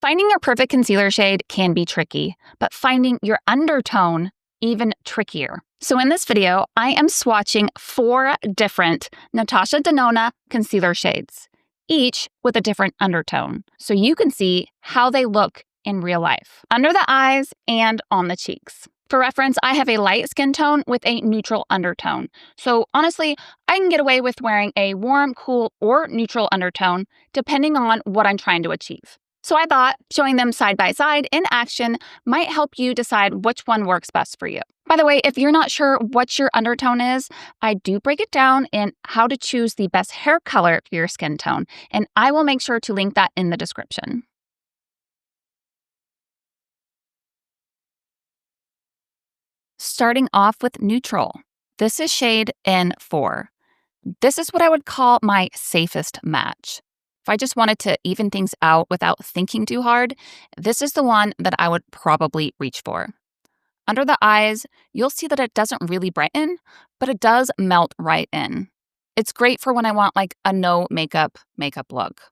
Finding your perfect concealer shade can be tricky, but finding your undertone even trickier. So in this video, I am swatching 4 different Natasha Denona concealer shades, each with a different undertone, so you can see how they look in real life, under the eyes and on the cheeks. For reference, I have a light skin tone with a neutral undertone. So honestly, I can get away with wearing a warm, cool, or neutral undertone, depending on what I'm trying to achieve. So I thought showing them side by side in action might help you decide which one works best for you. By the way, if you're not sure what your undertone is, I do break it down in how to choose the best hair color for your skin tone, and I will make sure to link that in the description. Starting off with neutral. This is shade N4. This is what I would call my safest match. If I just wanted to even things out without thinking too hard, this is the one that I would probably reach for. Under the eyes, you'll see that it doesn't really brighten, but it does melt right in. It's great for when I want like a no makeup look.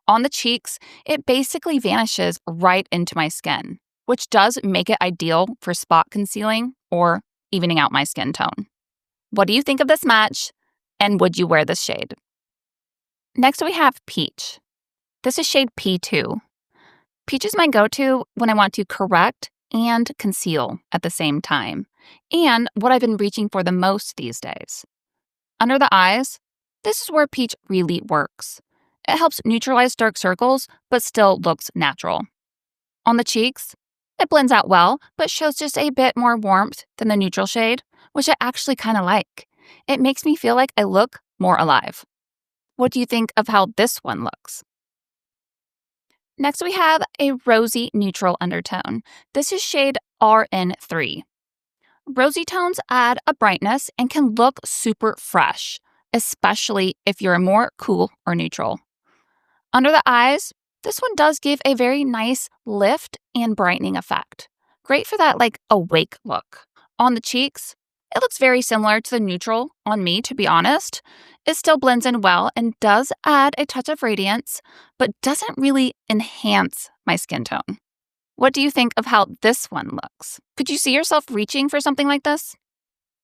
On the cheeks, it basically vanishes right into my skin, which does make it ideal for spot concealing or evening out my skin tone. What do you think of this match, and would you wear this shade? Next, we have Peach. This is shade P2. Peach is my go-to when I want to correct and conceal at the same time, and what I've been reaching for the most these days. Under the eyes, this is where Peach really works. It helps neutralize dark circles, but still looks natural. On the cheeks, it blends out well, but shows just a bit more warmth than the neutral shade, which I actually kind of like. It makes me feel like I look more alive. What do you think of how this one looks? Next, we have a Rosy Neutral undertone. This is shade RN3. Rosy tones add a brightness and can look super fresh, especially if you're more cool or neutral. Under the eyes, this one does give a very nice lift and brightening effect. Great for that like awake look. On the cheeks, it looks very similar to the neutral on me, to be honest. It still blends in well and does add a touch of radiance, but doesn't really enhance my skin tone. What do you think of how this one looks? Could you see yourself reaching for something like this?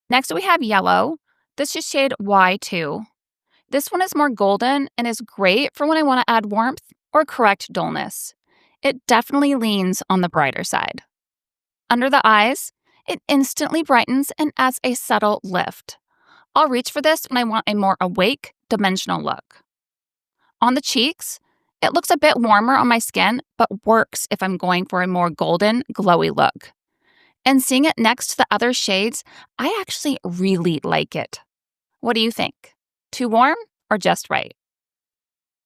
Next, we have yellow. This is shade Y2. This one is more golden and is great for when I want to add warmth or correct dullness. It definitely leans on the brighter side. Under the eyes, it instantly brightens and adds a subtle lift. I'll reach for this when I want a more awake, dimensional look. On the cheeks, it looks a bit warmer on my skin, but works if I'm going for a more golden, glowy look. And seeing it next to the other shades, I actually really like it. What do you think? Too warm or just right?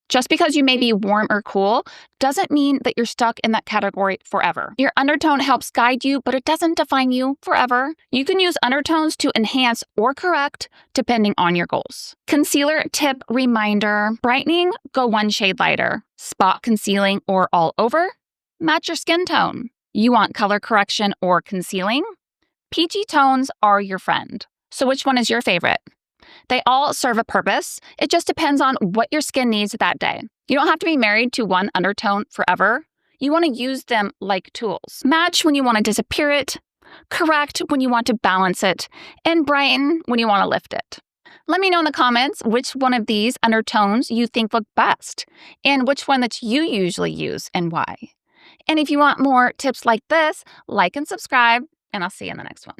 Just because you may be warm or cool doesn't mean that you're stuck in that category forever. Your undertone helps guide you, but it doesn't define you forever. You can use undertones to enhance or correct depending on your goals. Concealer tip reminder: brightening, go 1 shade lighter. Spot concealing or all over? Match your skin tone. You want color correction or concealing? Peachy tones are your friend. So which one is your favorite? They all serve a purpose. It just depends on what your skin needs that day. You don't have to be married to one undertone forever. You want to use them like tools. Match when you want to disappear it, correct when you want to balance it, and brighten when you want to lift it. Let me know in the comments which one of these undertones you think look best, and which one that you usually use and why. And if you want more tips like this, like and subscribe, and I'll see you in the next one.